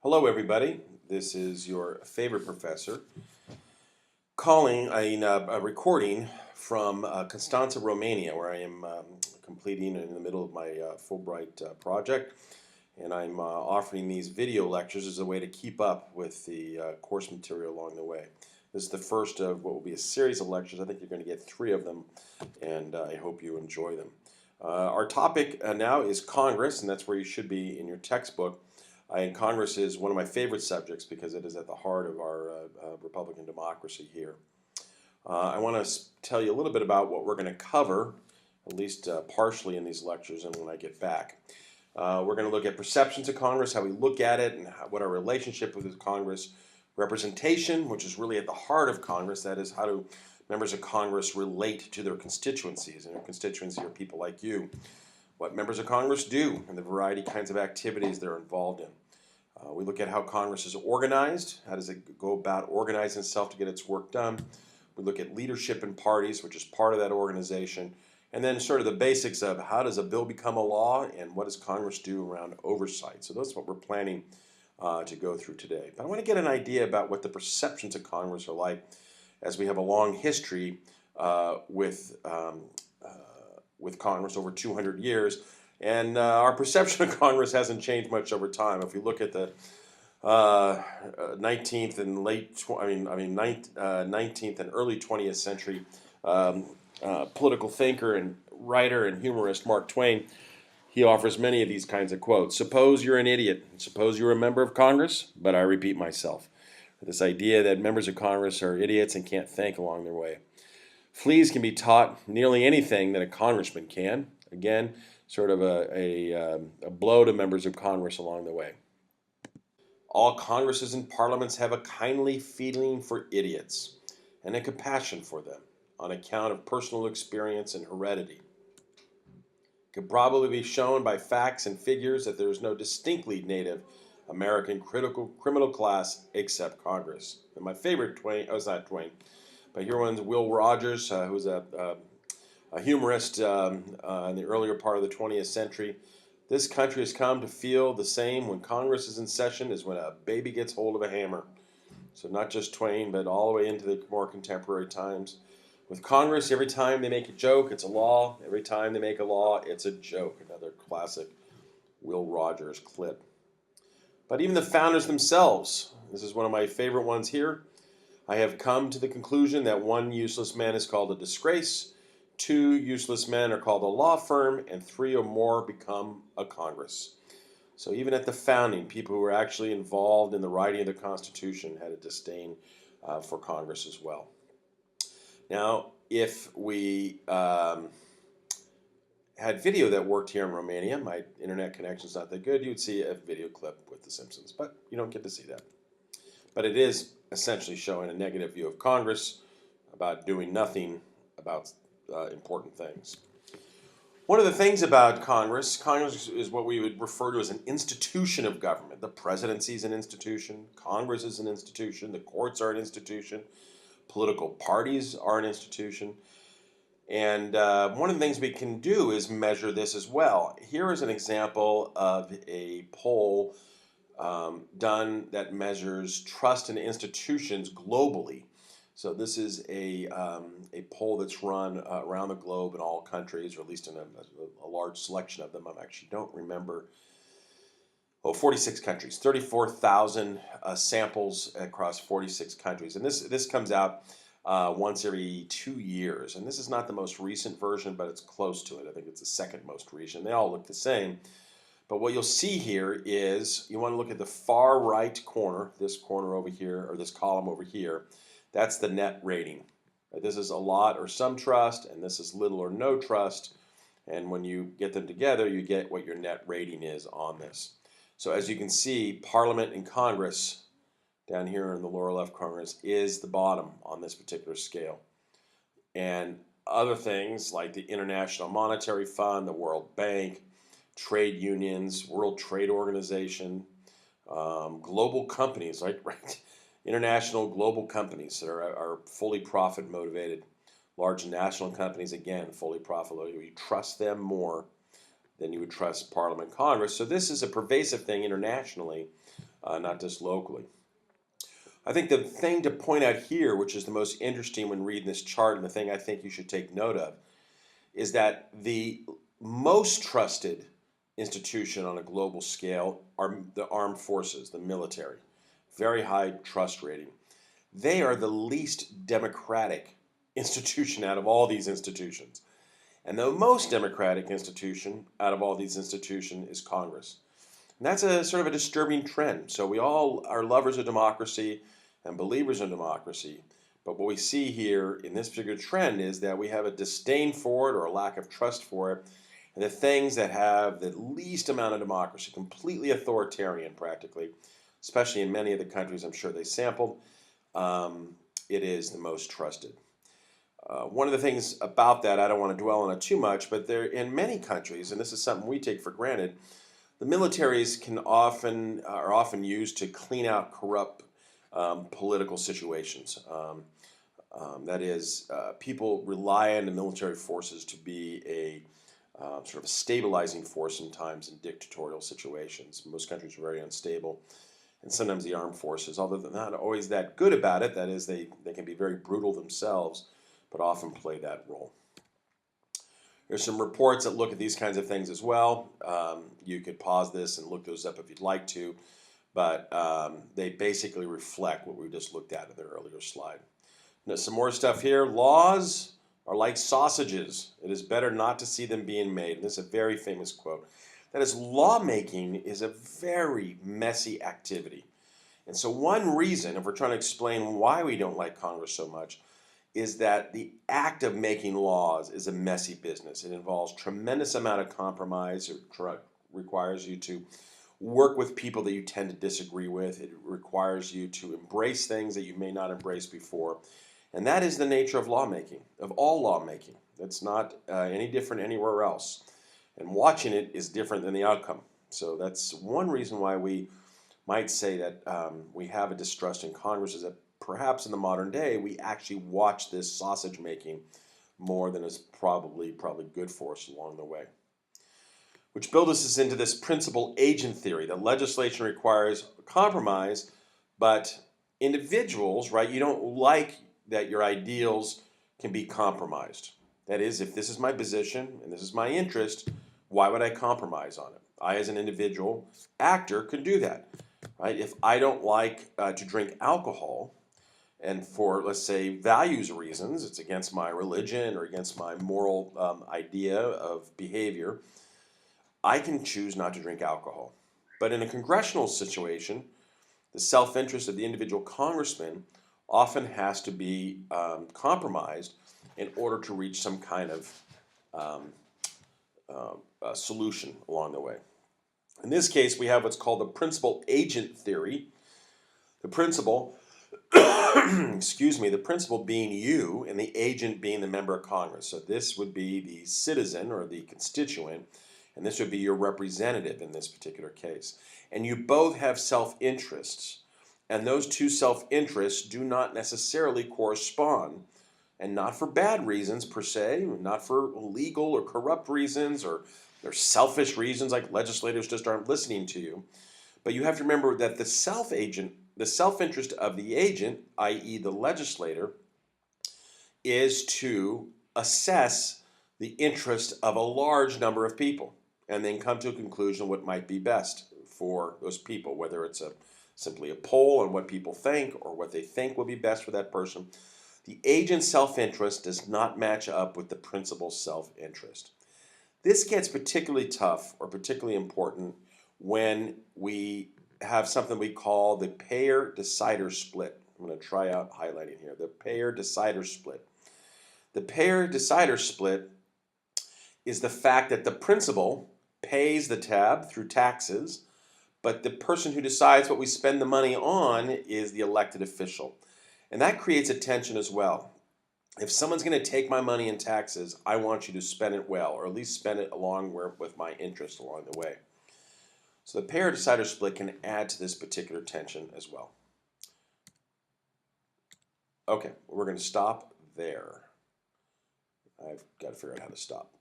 Hello, everybody. This is your favorite professor calling a recording from Constanța, Romania, where I am completing in the middle of my Fulbright project. And I'm offering these video lectures as a way to keep up with the course material along the way. This is the first of what will be a series of lectures. I think you're going to get 3 of them, and I hope you enjoy them. Our topic now is Congress, and that's where you should be in your textbook. And Congress is one of my favorite subjects because it is at the heart of our Republican democracy here. I want to tell you a little bit about what we're going to cover, at least partially in these lectures and when I get back. We're going to look at perceptions of Congress, how we look at it, and what our relationship with Congress, representation, which is really at the heart of Congress, that is, how do members of Congress relate to their constituencies, and their constituencies are people like you. What members of Congress do and the variety kinds of activities they're involved in. We look at how Congress is organized. How does it go about organizing itself to get its work done? We look at leadership in parties, which is part of that organization. And then sort of the basics of how does a bill become a law and what does Congress do around oversight. So that's what we're planning to go through today. But I want to get an idea about what the perceptions of Congress are like as we have a long history with Congress over 200 years. And our perception of Congress hasn't changed much over time. If we look at the 19th and 19th and early 20th century political thinker and writer and humorist Mark Twain, he offers many of these kinds of quotes. Suppose you're an idiot. Suppose you're a member of Congress, but I repeat myself. This idea that members of Congress are idiots and can't think along their way. Fleas can be taught nearly anything that a congressman can. Again, sort of a blow to members of Congress along the way. All Congresses and parliaments have a kindly feeling for idiots and a compassion for them on account of personal experience and heredity. It can probably be shown by facts and figures that there is no distinctly Native American criminal class except Congress. And my favorite Twain, it's not Twain, but here one's Will Rogers, who's a humorist in the earlier part of the 20th century. This country has come to feel the same when Congress is in session as when a baby gets hold of a hammer. So not just Twain, but all the way into the more contemporary times. With Congress, every time they make a joke, it's a law. Every time they make a law, it's a joke. Another classic Will Rogers clip. But even the founders themselves, this is one of my favorite ones here, I have come to the conclusion that one useless man is called a disgrace, 2 useless men are called a law firm, and 3 or more become a Congress. So even at the founding, people who were actually involved in the writing of the Constitution had a disdain for Congress as well. Now, if we had video that worked here in Romania, my internet connection's not that good, you'd see a video clip with The Simpsons, but you don't get to see that. But it is essentially showing a negative view of Congress about doing nothing about important things. One of the things about Congress is what we would refer to as an institution of government. The presidency is an institution, Congress is an institution, the courts are an institution, political parties are an institution. And one of the things we can do is measure this as well. Here is an example of a poll done that measures trust in institutions globally. So this is a poll that's run around the globe in all countries, or at least in a large selection of them. I actually don't remember. 46 countries, 34,000 samples across 46 countries. And this comes out once every 2 years. And this is not the most recent version, but it's close to it. I think it's the second most recent. They all look the same. But what you'll see here is you want to look at the far right corner, this corner over here, or this column over here. That's the net rating. This is a lot or some trust, and this is little or no trust. And when you get them together, you get what your net rating is on this. So as you can see, Parliament and Congress, down here in the lower left Congress, is the bottom on this particular scale. And other things like the International Monetary Fund, the World Bank, trade unions, World Trade Organization, global companies, right? International global companies that are fully profit motivated. Large national companies, again, fully profit motivated. You trust them more than you would trust Parliament, Congress. So this is a pervasive thing internationally not just locally. I think the thing to point out here, which is the most interesting when reading this chart, and the thing I think you should take note of, is that the most trusted institution on a global scale are the armed forces, the military. Very high trust rating. They are the least democratic institution out of all these institutions. And the most democratic institution out of all these institutions is Congress. And that's a sort of a disturbing trend. So we all are lovers of democracy and believers in democracy. But what we see here in this particular trend is that we have a disdain for it or a lack of trust for it. And the things that have the least amount of democracy, completely authoritarian practically, especially in many of the countries I'm sure they sampled, it is the most trusted. One of the things about that, I don't want to dwell on it too much, but there in many countries, and this is something we take for granted, the militaries are often used to clean out corrupt political situations. That is, people rely on the military forces to be a sort of a stabilizing force sometimes in dictatorial situations. Most countries are very unstable. And sometimes the armed forces, although they're not always that good about it, that is, they can be very brutal themselves, but often play that role. There's some reports that look at these kinds of things as well. You could pause this and look those up if you'd like to, but they basically reflect what we just looked at in the earlier slide. Now, some more stuff here. Laws are like sausages. It is better not to see them being made. And this is a very famous quote. That is, lawmaking is a very messy activity. And so one reason, if we're trying to explain why we don't like Congress so much, is that the act of making laws is a messy business. It involves tremendous amount of compromise. It requires you to work with people that you tend to disagree with. It requires you to embrace things that you may not embrace before. And that is the nature of lawmaking, of all lawmaking. It's not any different anywhere else. And watching it is different than the outcome. So that's one reason why we might say that we have a distrust in Congress, is that perhaps in the modern day we actually watch this sausage making more than is probably good for us along the way. Which builds us into this principal agent theory, that legislation requires compromise, but individuals, right, you don't like that your ideals can be compromised. That is, if this is my position and this is my interest, why would I compromise on it? I, as an individual actor, can do that. Right? If I don't like to drink alcohol, and for, let's say, values reasons, it's against my religion or against my moral idea of behavior, I can choose not to drink alcohol. But in a congressional situation, the self-interest of the individual congressman often has to be compromised in order to reach some kind of solution along the way. In this case, we have what's called the principal agent theory. The principal, excuse me, the principal being you and the agent being the member of Congress. So this would be the citizen or the constituent, and this would be your representative in this particular case. And you both have self-interests, and those two self-interests do not necessarily correspond, and not for bad reasons per se, not for legal or corrupt reasons, or there's selfish reasons like legislators just aren't listening to you. But you have to remember that the self-interest of the agent, i.e. the legislator, is to assess the interest of a large number of people and then come to a conclusion of what might be best for those people, whether it's simply a poll on what people think or what they think will be best for that person. The agent's self-interest does not match up with the principal's self-interest. This gets particularly tough or particularly important when we have something we call the payer-decider split. I'm going to try out highlighting here, the payer-decider split. The payer-decider split is the fact that the principal pays the tab through taxes, but the person who decides what we spend the money on is the elected official. And that creates a tension as well. If someone's going to take my money in taxes, I want you to spend it well, or at least spend it along with my interest along the way. So the payer-decider split can add to this particular tension as well. Okay, we're going to stop there. I've got to figure out how to stop.